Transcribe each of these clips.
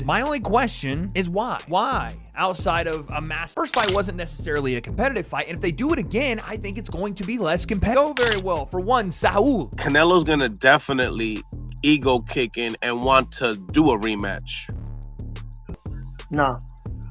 And my only question is why? Why? Outside of a first fight wasn't necessarily a competitive fight, and if they do it again, I think it's going to be less competitive. Go very well for one, Saul. Canelo's gonna definitely ego kick in and want to do a rematch. No,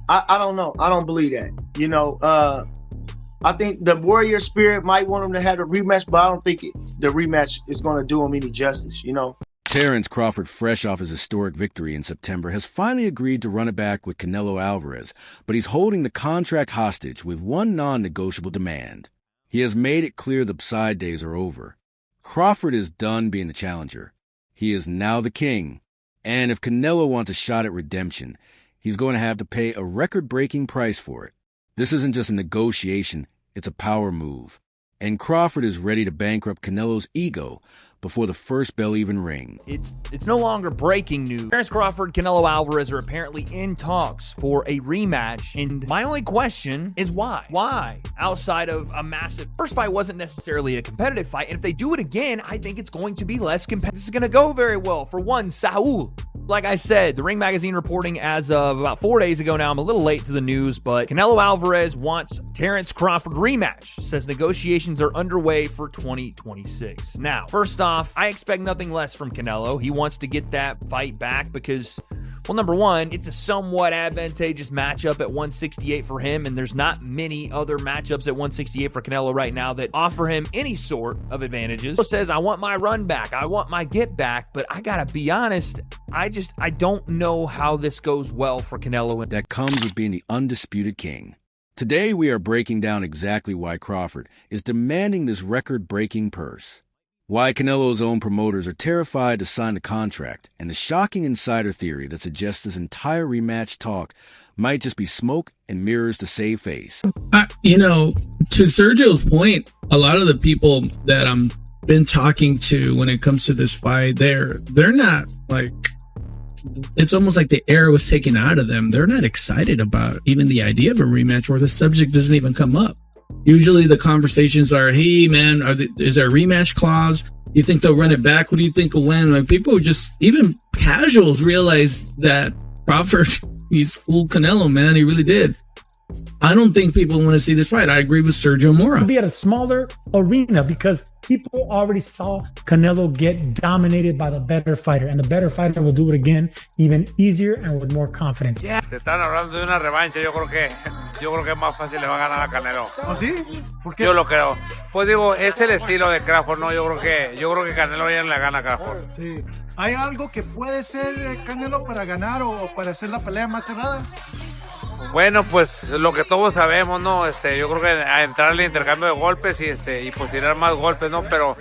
I don't know. I don't believe that. You know, I think the warrior spirit might want him to have a rematch, but I don't think the rematch is going to do him any justice, you know. Terence Crawford, fresh off his historic victory in September, has finally agreed to run it back with Canelo Alvarez, but he's holding the contract hostage with one non-negotiable demand. He has made it clear the side days are over. Crawford is done being the challenger. He is now the king. And if Canelo wants a shot at redemption, he's going to have to pay a record-breaking price for it. This isn't just a negotiation, it's a power move. And Crawford is ready to bankrupt Canelo's ego before the first bell even rings. It's no longer breaking news. Terence Crawford, Canelo Alvarez are apparently in talks for a rematch, and my only question is why? Why? Outside of a massive first fight wasn't necessarily a competitive fight, and if they do it again, I think it's going to be less competitive. This is going to go very well for one, Saul. Like I said, the Ring Magazine reporting as of about 4 days ago now, I'm a little late to the news, but Canelo Alvarez wants Terence Crawford rematch, says negotiations are underway for 2026. Now, first off, I expect nothing less from Canelo. He wants to get that fight back because, well, number one, it's a somewhat advantageous matchup at 168 for him, and there's not many other matchups at 168 for Canelo right now that offer him any sort of advantages. He says, I want my run back, I want my get back, but I gotta be honest, I don't know how this goes well for Canelo. That comes with being the undisputed king. Today, we are breaking down exactly why Crawford is demanding this record-breaking purse, why Canelo's own promoters are terrified to sign the contract, and the shocking insider theory that suggests this entire rematch talk might just be smoke and mirrors to save face. You know, to Sergio's point, a lot of the people that I'm been talking to when it comes to this fight, they're not like, it's almost like the air was taken out of them. They're not excited about even the idea of a rematch, or the subject doesn't even come up. Usually the conversations are, hey man, is there a rematch clause? You think they'll run it back? What do you think will win? Like, people just, even casuals, realize that Crawford, he's schooled Canelo, man. He really did. I don't think people want to see this fight. I agree with Sergio Mora. It'll be at a smaller arena because people already saw Canelo get dominated by the better fighter, and the better fighter will do it again even easier and with more confidence. Yeah. Se están hablando de una revancha, yo creo que es más fácil le va a ganar a Canelo. ¿Oh, sí? ¿Por qué? Yo lo creo. Pues digo, es el estilo de Crawford, ¿no? Yo creo que Canelo ya le gana a Crawford. Sí. ¿Hay algo que puede ser Canelo para ganar o para hacer la pelea más cerrada? Bueno, pues lo que todos sabemos, ¿no? Yo creo que a entrar al intercambio de golpes y pues tirar más golpes, ¿no? Pero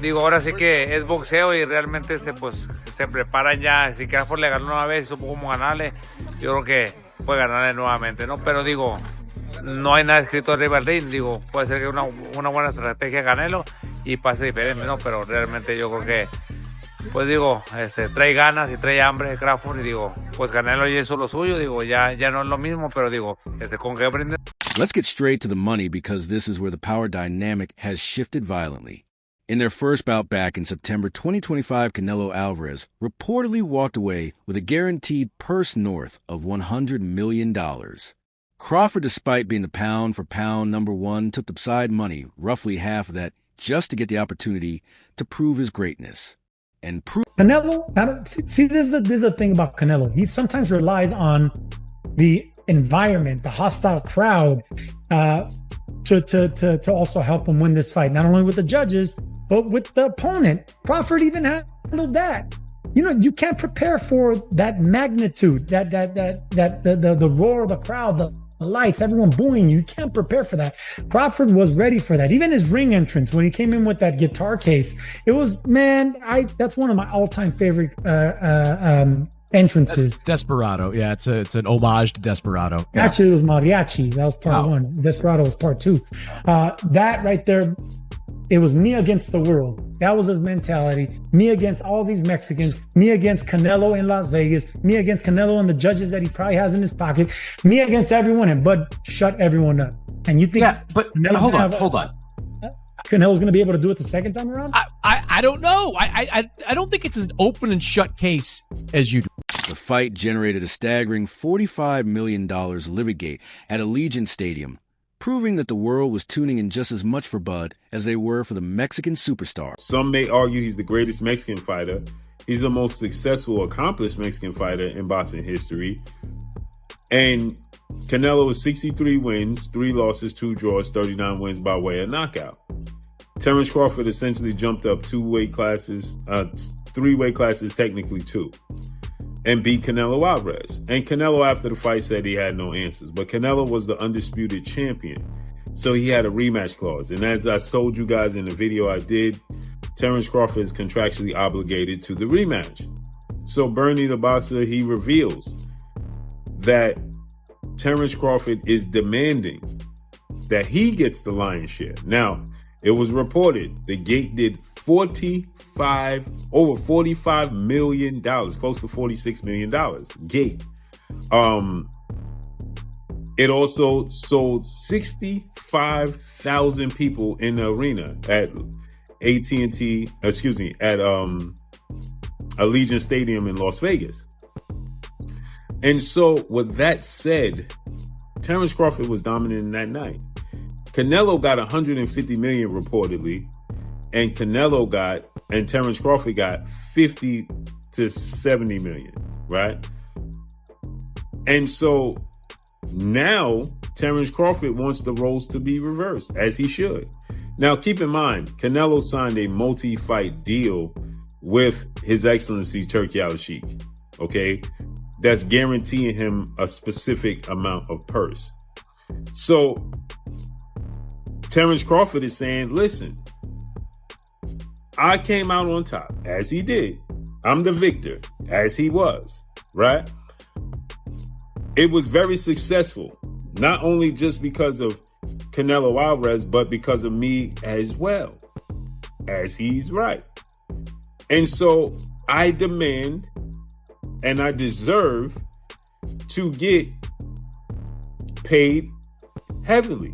digo, ahora sí que es boxeo y realmente pues se preparan ya. Si Crawford le ganó una vez y supo cómo ganarle, yo creo que puede ganarle nuevamente, ¿no? Pero digo, no hay nada escrito arriba del ring. Digo, puede ser que una buena estrategia Canelo y pase diferente, ¿no? Pero realmente yo creo que, pues digo, trae ganas y trae hambre Crawford, y digo, pues Canelo ya hizo lo suyo, digo, ya no es lo mismo, pero digo, con que aprende. Let's get straight to the money, because this is where the power dynamic has shifted violently. In their first bout back in September 2025, Canelo Alvarez reportedly walked away with a guaranteed purse north of $100 million. Crawford, despite being the pound-for-pound number one, took the side money, roughly half of that, just to get the opportunity to prove his greatness. And Canelo, see, this is the thing about Canelo. He sometimes relies on the environment, the hostile crowd, to also help him win this fight. Not only with the judges, but with the opponent. Crawford even handled that. You know, you can't prepare for that magnitude, the roar of the crowd, the lights, everyone booing you. You can't prepare for that. Crawford was ready for that. Even his ring entrance, when he came in with that guitar case, it was, man, that's one of my all-time favorite entrances. That's Desperado. Yeah, it's an homage to Desperado. Yeah. Actually, it was Mariachi. That was part one. Desperado was part two. That right there, it was me against the world. That was his mentality. Me against all these Mexicans. Me against Canelo in Las Vegas. Me against Canelo and the judges that he probably has in his pocket. Me against everyone, and Bud shut everyone up. And you think? Yeah, but hold on. Canelo's going to be able to do it the second time around? I don't know. I don't think it's as open and shut case as you do. The fight generated a staggering $45 million Livigate at Allegiant Stadium, proving that the world was tuning in just as much for Bud as they were for the Mexican superstar. Some may argue he's the greatest Mexican fighter. He's the most successful, accomplished Mexican fighter in boxing history. And Canelo has 63 wins, 3 losses, 2 draws, 39 wins by way of knockout. Terence Crawford essentially jumped up 2 weight classes, 3 weight classes, technically 2, and beat Canelo Alvarez. And Canelo, after the fight, said he had no answers. But Canelo was the undisputed champion, so he had a rematch clause. And as I told you guys in the video I did, Terence Crawford is contractually obligated to the rematch. So Bernie the boxer, he reveals that Terence Crawford is demanding that he gets the lion's share. Now, it was reported the gate did over $45 million, close to $46 million. Gate. It also sold 65,000 people in the arena at Allegiant Stadium in Las Vegas. And so, with that said, Terence Crawford was dominant in that night. Canelo got 150 million reportedly, and Terence Crawford got 50 to 70 million, right? And so now Terence Crawford wants the roles to be reversed, as he should. Now, keep in mind, Canelo signed a multi-fight deal with His Excellency Turki Al-Sheikh, okay? That's guaranteeing him a specific amount of purse. So Terence Crawford is saying, listen, I came out on top, as he did. I'm the victor, as he was, right? It was very successful, not only just because of Canelo Alvarez, but because of me as well, as he's right. And so I demand and I deserve to get paid heavily,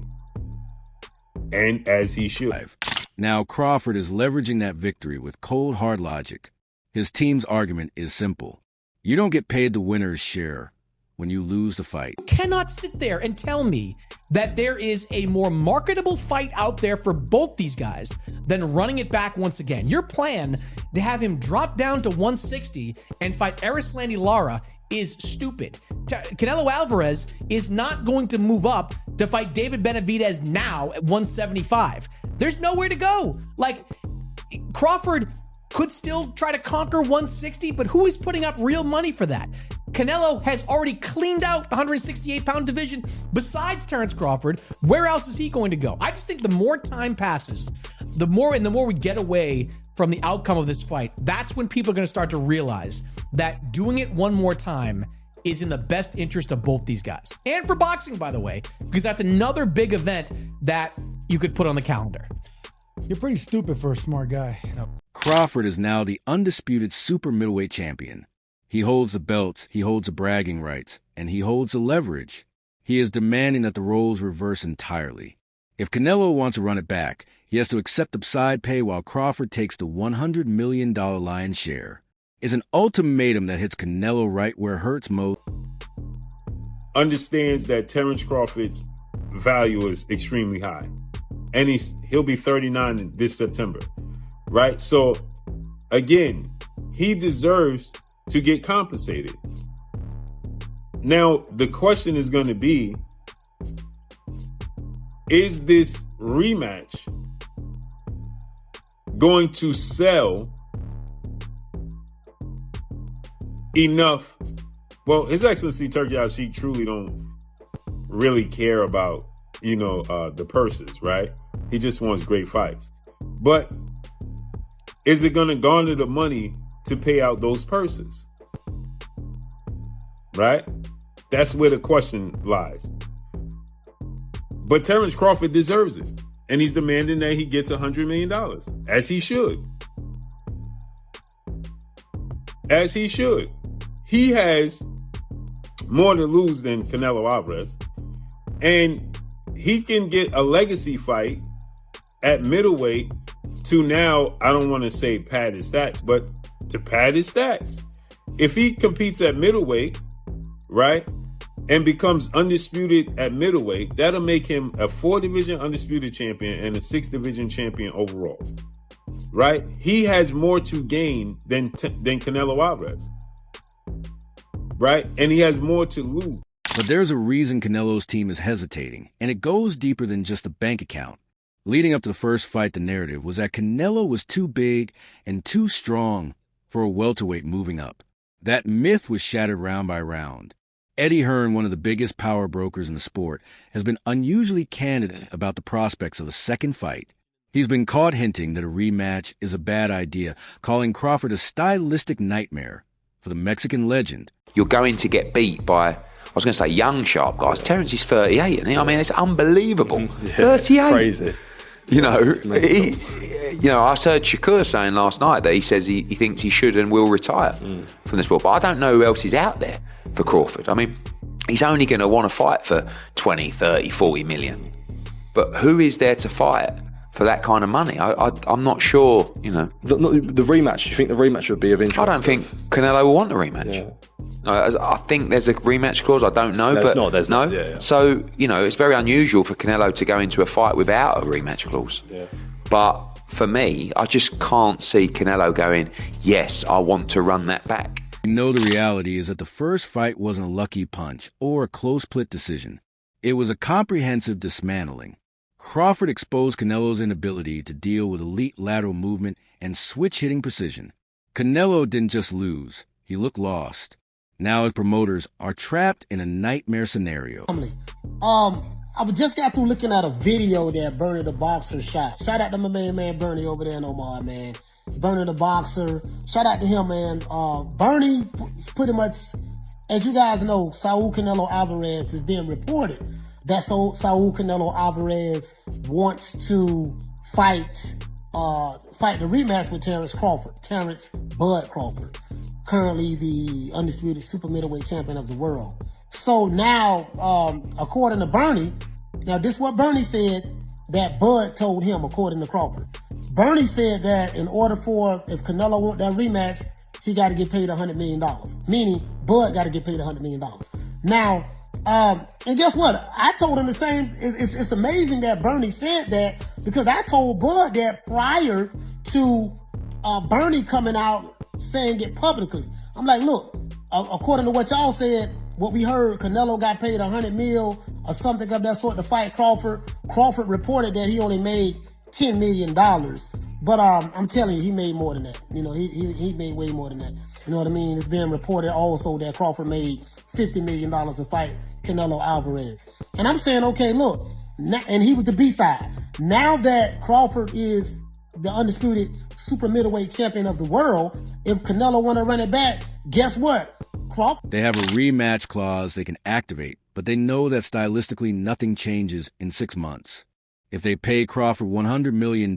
and as he should. Now Crawford is leveraging that victory with cold, hard logic. His team's argument is simple. You don't get paid the winner's share when you lose the fight. You cannot sit there and tell me that there is a more marketable fight out there for both these guys than running it back once again. Your plan to have him drop down to 160 and fight Erislandy Lara is stupid. Canelo Alvarez is not going to move up to fight David Benavidez now at 175. There's nowhere to go. Like, Crawford could still try to conquer 160, but who is putting up real money for that? Canelo has already cleaned out the 168-pound division. Besides Terence Crawford, where else is he going to go? I just think the more time passes, the more we get away from the outcome of this fight, that's when people are going to start to realize that doing it one more time is in the best interest of both these guys. And for boxing, by the way, because that's another big event that you could put on the calendar. You're pretty stupid for a smart guy. Crawford is now the undisputed super middleweight champion. He holds the belts, he holds the bragging rights, and he holds the leverage. He is demanding that the roles reverse entirely. If Canelo wants to run it back, he has to accept the side pay while Crawford takes the $100 million lion's share. It's an ultimatum that hits Canelo right where it hurts most. Understands that Terence Crawford's value is extremely high. And he'll be 39 this September, right? So, again, he deserves to get compensated. Now, the question is going to be, is this rematch going to sell enough? Well, His Excellency Turki Al-Sheikh truly don't really care about, the purses, right? He just wants great fights. But is it going to garner the money to pay out those purses? Right? That's where the question lies. But Terence Crawford deserves it. And he's demanding that he gets $100 million, as he should. As he should. He has more to lose than Canelo Alvarez. And he can get a legacy fight at middleweight to now, I don't want to say pad his stats, but to pad his stats. if he competes at middleweight, right, and becomes undisputed at middleweight, that'll make him a 4-division undisputed champion and a 6-division champion overall, right? He has more to gain than Canelo Alvarez, right? And he has more to lose. But there's a reason Canelo's team is hesitating, and it goes deeper than just a bank account. Leading up to the first fight, the narrative was that Canelo was too big and too strong for a welterweight moving up. That myth was shattered round by round. Eddie Hearn, one of the biggest power brokers in the sport, has been unusually candid about the prospects of a second fight. He's been caught hinting that a rematch is a bad idea, calling Crawford a stylistic nightmare for the Mexican legend. You're going to get beat by, I was going to say young, sharp guys. Terence is 38, and I mean, it's unbelievable. Yeah, 38. It's crazy. You know, I heard Shakur saying last night that he says he thinks he should and will retire from the sport. But I don't know who else is out there for Crawford. I mean, he's only going to want to fight for 20, 30, 40 million. But who is there to fight for that kind of money? I'm not sure, you know. The rematch, do you think the rematch would be of interest? I don't think Canelo will want a rematch. Yeah. I think there's a rematch clause. I don't know, There's not. Yeah. So, you know, it's very unusual for Canelo to go into a fight without a rematch clause. Yeah. But for me, I just can't see Canelo going, yes, I want to run that back. You know, the reality is that the first fight wasn't a lucky punch or a close split decision. It was a comprehensive dismantling. Crawford exposed Canelo's inability to deal with elite lateral movement and switch hitting precision. Canelo didn't just lose, he looked lost. Now his promoters are trapped in a nightmare scenario. I just got through looking at a video that Bernie the Boxer shot. Shout out to my man Bernie over there in Omar, man. Bernie the Boxer. Shout out to him, man. Bernie, pretty much, as you guys know, Saul Canelo Alvarez is being reported that Saul Canelo Alvarez wants to fight the rematch with Terence Bud Crawford, currently the undisputed super middleweight champion of the world. So now, according to Bernie, now this is what Bernie said that Bud told him, according to Crawford. Bernie said that if Canelo want that rematch, he got to get paid $100 million. Meaning, Bud got to get paid $100 million. Now, and guess what? I told him the same. It's amazing that Bernie said that, because I told Bud that prior to Bernie coming out saying it publicly. I'm like, look, according to what y'all said, what we heard, Canelo got paid $100 million or something of that sort to fight Crawford. Crawford reported that he only made $10 million. But I'm telling you, he made more than that. You know, he made way more than that. You know what I mean? It's being reported also that Crawford made $50 million to fight Canelo Alvarez. And I'm saying, okay, look, and he was the B-side. Now that Crawford is the undisputed super middleweight champion of the world, if Canelo want to run it back, guess what? Crawford. They have a rematch clause they can activate, but they know that stylistically nothing changes in 6 months. If they pay Crawford $100 million,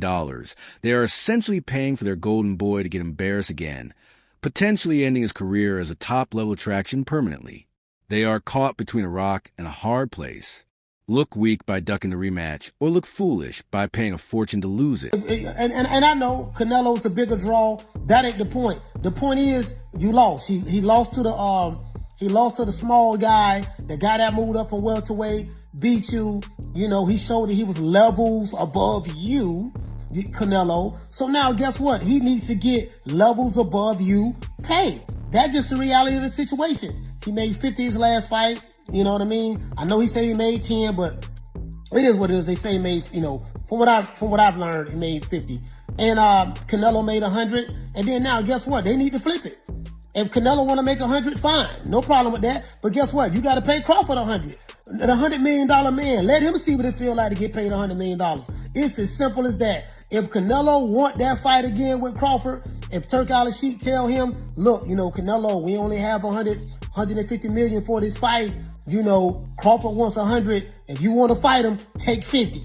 they are essentially paying for their golden boy to get embarrassed again, potentially ending his career as a top-level attraction permanently. They are caught between a rock and a hard place. Look weak by ducking the rematch, or look foolish by paying a fortune to lose it. And I know Canelo's the bigger draw. That ain't the point. The point is, you lost. He lost to the small guy, the guy that moved up from welterweight, beat you. You know, he showed that he was levels above you, Canelo. So now guess what? He needs to get levels above you paid. That's just the reality of the situation. He made 50 his last fight. You know what I mean? I know he said he made 10, but it is what it is. They say he made, you know, from what I've learned, he made 50. And Canelo made 100. And then now, guess what? They need to flip it. If Canelo want to make 100, fine. No problem with that. But guess what? You got to pay Crawford 100. The $100 million man. Let him see what it feel like to get paid $100 million. It's as simple as that. If Canelo want that fight again with Crawford, if Turk Al-Sheikh tell him, look, you know, Canelo, we only have 150 million for this fight. You know, Crawford wants 100. If you want to fight him, take 50.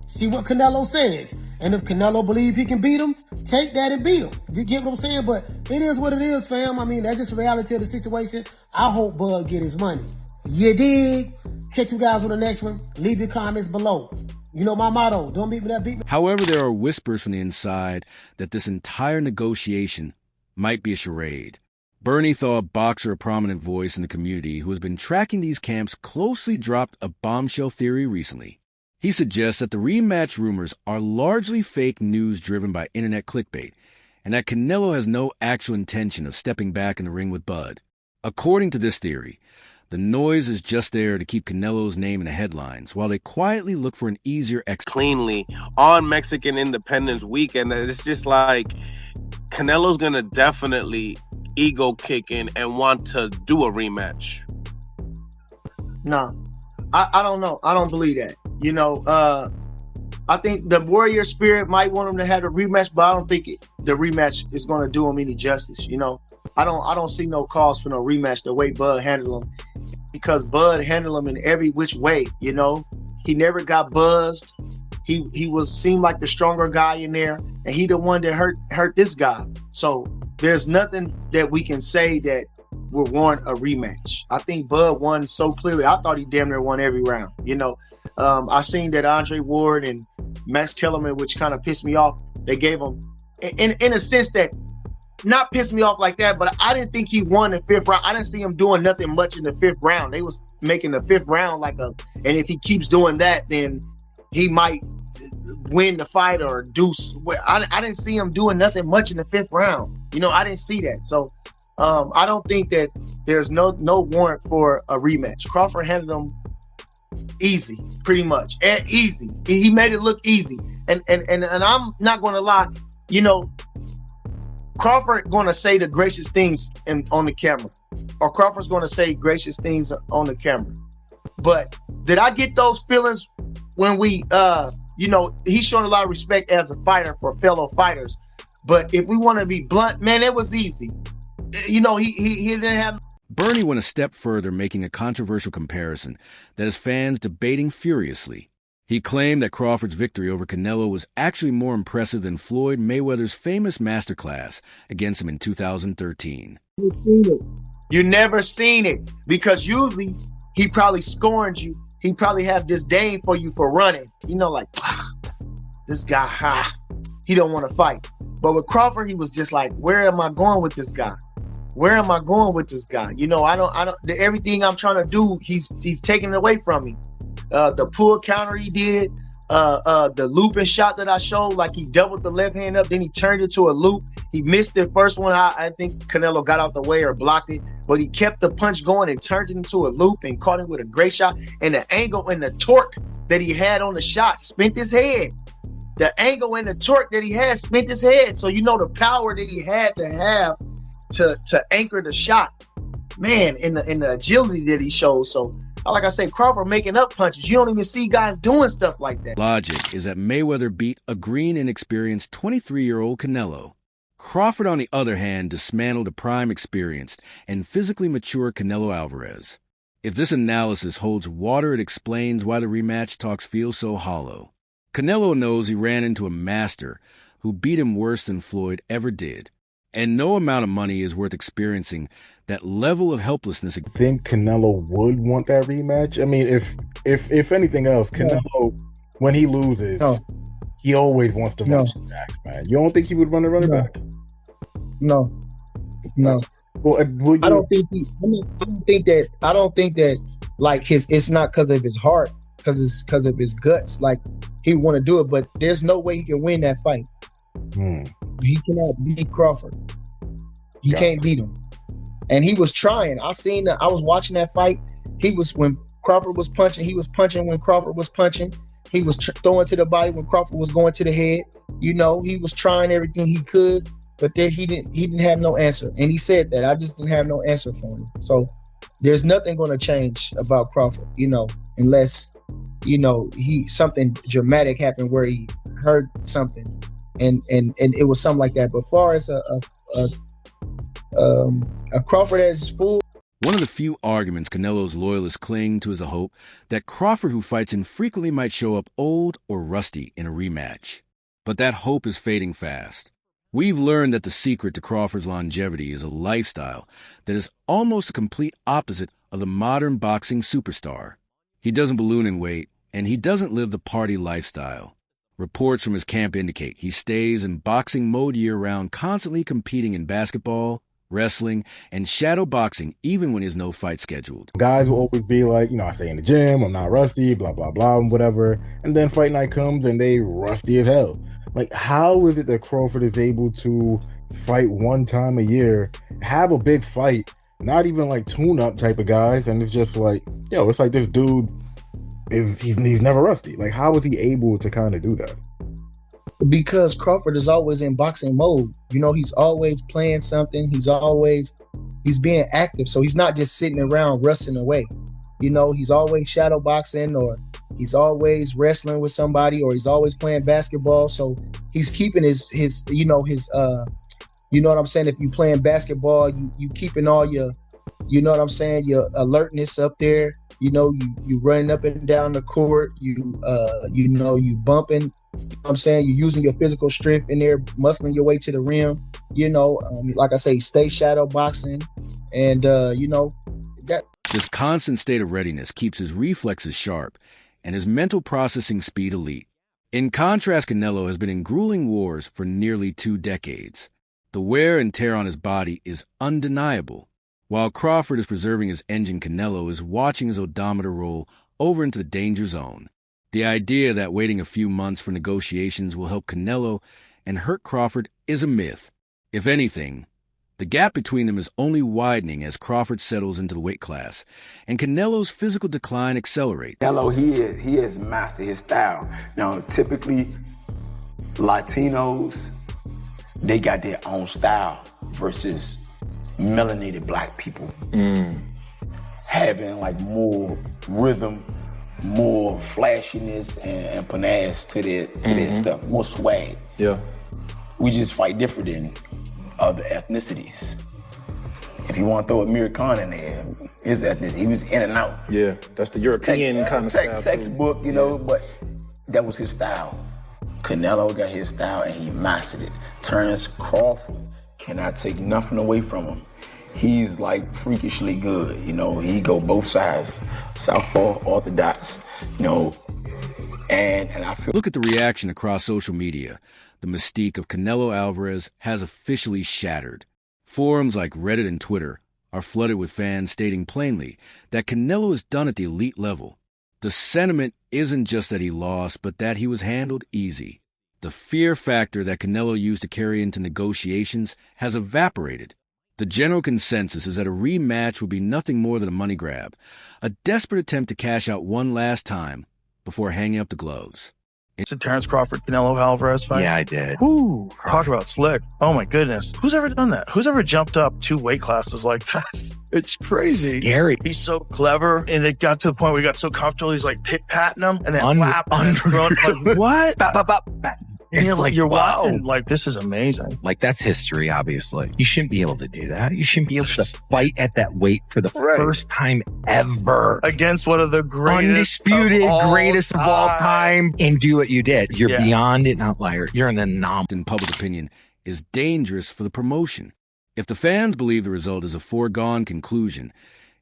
See what Canelo says. And if Canelo believes he can beat him, take that and beat him. You get what I'm saying? But it is what it is, fam. I mean, that's just the reality of the situation. I hope Bud get his money. You dig? Catch you guys on the next one. Leave your comments below. You know my motto, don't beat me that beat me. However, there are whispers from the inside that this entire negotiation might be a charade. Bernie Thaw, a boxer, a prominent voice in the community who has been tracking these camps closely, dropped a bombshell theory recently. He suggests that the rematch rumors are largely fake news driven by internet clickbait, and that Canelo has no actual intention of stepping back in the ring with Bud. According to this theory, the noise is just there to keep Canelo's name in the headlines, while they quietly look for an easier exit. Cleanly on Mexican Independence Weekend, that it's just like Canelo's gonna definitely ego kick in and want to do a rematch. No, I don't know. I don't believe that. You know, I think the warrior spirit might want him to have a rematch, but I don't think the rematch is going to do him any justice. You know, I don't see no cause for no rematch the way Bud handled him, because Bud handled him in every which way. You know, he never got buzzed. He seemed like the stronger guy in there, and he the one that hurt this guy. So there's nothing that we can say that will warrant a rematch. I think Bud won so clearly. I thought he damn near won every round. You know, I seen that Andre Ward and Max Kellerman, which kind of pissed me off. They gave him, in a sense that, not pissed me off like that, but I didn't think he won the fifth round. I didn't see him doing nothing much in the fifth round. They was making the fifth round and if he keeps doing that, then he might win the fight or deuce. I didn't see him doing nothing much in the fifth round. You know, I didn't see that. So I don't think that there's no warrant for a rematch. Crawford handled him easy, pretty much. Easy. He made it look easy. And I'm not going to lie, you know, Crawford going to say the gracious things on the camera, or Crawford's going to say gracious things on the camera. But did I get those feelings when we, you know, he's showing a lot of respect as a fighter for fellow fighters. But if we want to be blunt, man, it was easy. You know, he didn't have. Bernie went a step further, making a controversial comparison that has fans debating furiously. He claimed that Crawford's victory over Canelo was actually more impressive than Floyd Mayweather's famous masterclass against him in 2013. You never seen it, because usually he probably scorned you. He probably have disdain for you for running. You know, like, this guy, he don't want to fight. But with Crawford, he was just like, where am I going with this guy? Where am I going with this guy? You know, I don't. Everything I'm trying to do, he's taking it away from me. The pull counter he did, the looping shot that I showed, like he doubled the left hand up, then he turned it to a loop. He missed the first one. I think Canelo got out the way or blocked it, but he kept the punch going and turned it into a loop and caught him with a great shot. And the angle and the torque that he had on the shot spent his head. The angle and the torque that he had spent his head. So you know the power that he had to have to anchor the shot, man, in the agility that he showed. So like I say, Crawford making up punches. You don't even see guys doing stuff like that. Logic is that Mayweather beat a green, inexperienced 23-year-old Canelo. Crawford, on the other hand, dismantled a prime, experienced, and physically mature Canelo Alvarez. If this analysis holds water, it explains why the rematch talks feel so hollow. Canelo knows he ran into a master who beat him worse than Floyd ever did. And no amount of money is worth experiencing that level of helplessness. I think Canelo would want that rematch. I mean, if anything else, Canelo, when he loses, he always wants to run it back, man. You don't think he would run it back? No. Well, I don't think that like it's not because of his heart, because it's because of his guts. Like, he want to do it, but there's no way he can win that fight. He cannot beat Crawford. He can't beat him. And he was trying. I was watching that fight. When Crawford was punching, he was punching when Crawford was punching. He was throwing to the body when Crawford was going to the head. You know, he was trying everything he could, but then he didn't have no answer. And he said that I just didn't have no answer for him. So there's nothing going to change about Crawford, you know, unless, you know, something dramatic happened where he heard something. And it was something like that. But far as a Crawford as full. One of the few arguments Canelo's loyalists cling to is a hope that Crawford, who fights infrequently, might show up old or rusty in a rematch. But that hope is fading fast. We've learned that the secret to Crawford's longevity is a lifestyle that is almost a complete opposite of the modern boxing superstar. He doesn't balloon in weight, and he doesn't live the party lifestyle. Reports from his camp indicate he stays in boxing mode year-round, constantly competing in basketball, wrestling, and shadow boxing even when he has no fight scheduled. Guys will always be like, I stay in the gym, I'm not rusty, blah, blah, blah, whatever. And then fight night comes and they rusty as hell. Like, how is it that Crawford is able to fight one time a year, have a big fight, not even like tune-up type of guys, and it's just like, it's like this dude he's never rusty. Like, how is he able to kind of do that? Because Crawford is always in boxing mode. He's always playing something. He's being active. So he's not just sitting around rusting away. He's always shadow boxing, or he's always wrestling with somebody, or he's always playing basketball. So he's keeping his you know what I'm saying? If you playing basketball, you keeping all your, your alertness up there. You running up and down the court, you bumping, you're using your physical strength in there, muscling your way to the rim, like I say, stay shadow boxing, and that. This constant state of readiness keeps his reflexes sharp and his mental processing speed elite. In contrast, Canelo has been in grueling wars for nearly 2 decades. The wear and tear on his body is undeniable. While Crawford is preserving his engine, Canelo is watching his odometer roll over into the danger zone. The idea that waiting a few months for negotiations will help Canelo and hurt Crawford is a myth. If anything, the gap between them is only widening as Crawford settles into the weight class, and Canelo's physical decline accelerates. Canelo, he has mastered his style. Now, typically, Latinos, they got their own style versus melanated black people having like more rhythm, more flashiness and panache to their stuff, more swag. Yeah. We just fight different than other ethnicities. If you want to throw Amir Khan in there, his ethnicity, he was in and out. Yeah, that's the European kind of style. Textbook, but that was his style. Canelo got his style and he mastered it. Terence Crawford cannot take nothing away from him. He's like freakishly good, he go both sides, southpaw, orthodox, and I feel. Look at the reaction across social media. The mystique of Canelo Alvarez has officially shattered. Forums like Reddit and Twitter are flooded with fans stating plainly that Canelo is done at the elite level. The sentiment isn't just that he lost, but that he was handled easy. The fear factor that Canelo used to carry into negotiations has evaporated. The general consensus is that a rematch would be nothing more than a money grab, a desperate attempt to cash out one last time before hanging up the gloves. It's a Terence Crawford, Canelo Alvarez fight. Yeah, I did. Ooh, talk about slick. Oh my goodness. Who's ever done that? Who's ever jumped up 2 weight classes like that? It's crazy. Scary. He's so clever, and it got to the point where he got so comfortable, he's like pick-patting them, and then like, what? And you're watching, like, this is amazing. Like, that's history, obviously. You shouldn't be able to do that. You shouldn't be able to fight at that weight for the first time ever. Against one of the greatest greatest of all time, and do what you did. You're beyond an outlier. You're an anomaly. In public opinion is dangerous for the promotion. If the fans believe the result is a foregone conclusion,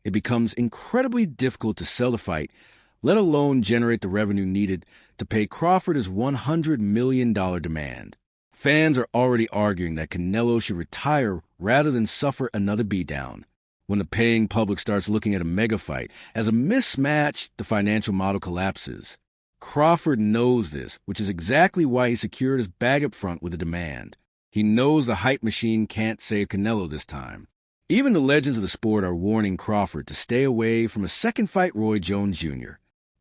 it becomes incredibly difficult to sell the fight, let alone generate the revenue needed to pay Crawford his $100 million demand. Fans are already arguing that Canelo should retire rather than suffer another beatdown. When the paying public starts looking at a mega fight as a mismatch, the financial model collapses. Crawford knows this, which is exactly why he secured his bag up front with a demand. He knows the hype machine can't save Canelo this time. Even the legends of the sport are warning Crawford to stay away from a second fight Roy Jones Jr.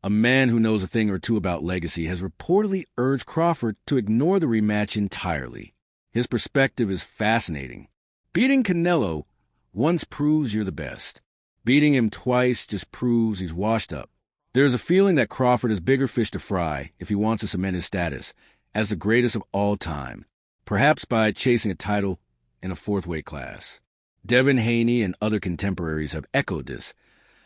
A man who knows a thing or two about legacy has reportedly urged Crawford to ignore the rematch entirely. His perspective is fascinating. Beating Canelo once proves you're the best. Beating him twice just proves he's washed up. There's a feeling that Crawford has bigger fish to fry if he wants to cement his status as the greatest of all time, perhaps by chasing a title in a 4th weight class. Devin Haney and other contemporaries have echoed this,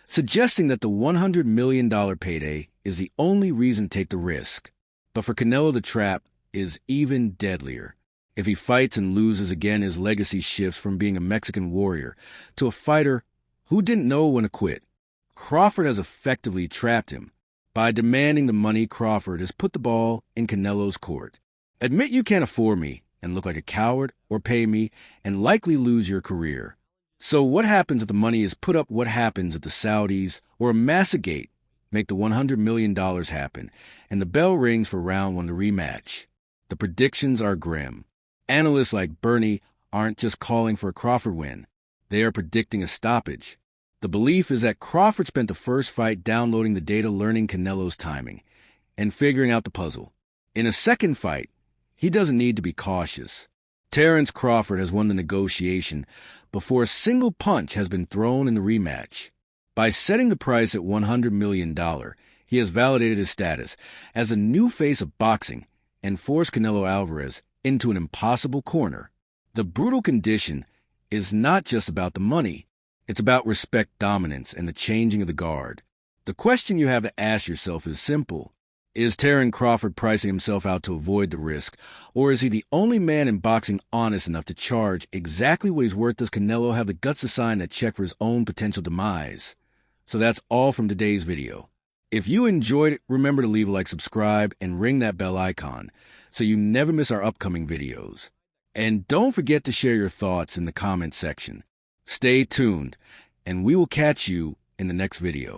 suggesting that the $100 million payday is the only reason to take the risk. But for Canelo, the trap is even deadlier. If he fights and loses again, his legacy shifts from being a Mexican warrior to a fighter who didn't know when to quit. Crawford has effectively trapped him. By demanding the money, Crawford has put the ball in Canelo's court. Admit you can't afford me, and look like a coward, or pay me and likely lose your career. So what happens if the money is put up? What happens if the Saudis or a Massagate make the $100 million happen and the bell rings for round one, the rematch? The predictions are grim. Analysts like Bernie aren't just calling for a Crawford win. They are predicting a stoppage. The belief is that Crawford spent the first fight downloading the data, learning Canelo's timing, and figuring out the puzzle. In a second fight, he doesn't need to be cautious. Terence Crawford has won the negotiation before a single punch has been thrown in the rematch. By setting the price at $100 million, he has validated his status as a new face of boxing and forced Canelo Alvarez into an impossible corner. The brutal condition is not just about the money. It's about respect, dominance, and the changing of the guard. The question you have to ask yourself is simple. Is Terence Crawford pricing himself out to avoid the risk, or is he the only man in boxing honest enough to charge exactly what he's worth? Does Canelo have the guts to sign that check for his own potential demise? So that's all from today's video. If you enjoyed it, remember to leave a like, subscribe, and ring that bell icon so you never miss our upcoming videos. And don't forget to share your thoughts in the comment section. Stay tuned, and we will catch you in the next video.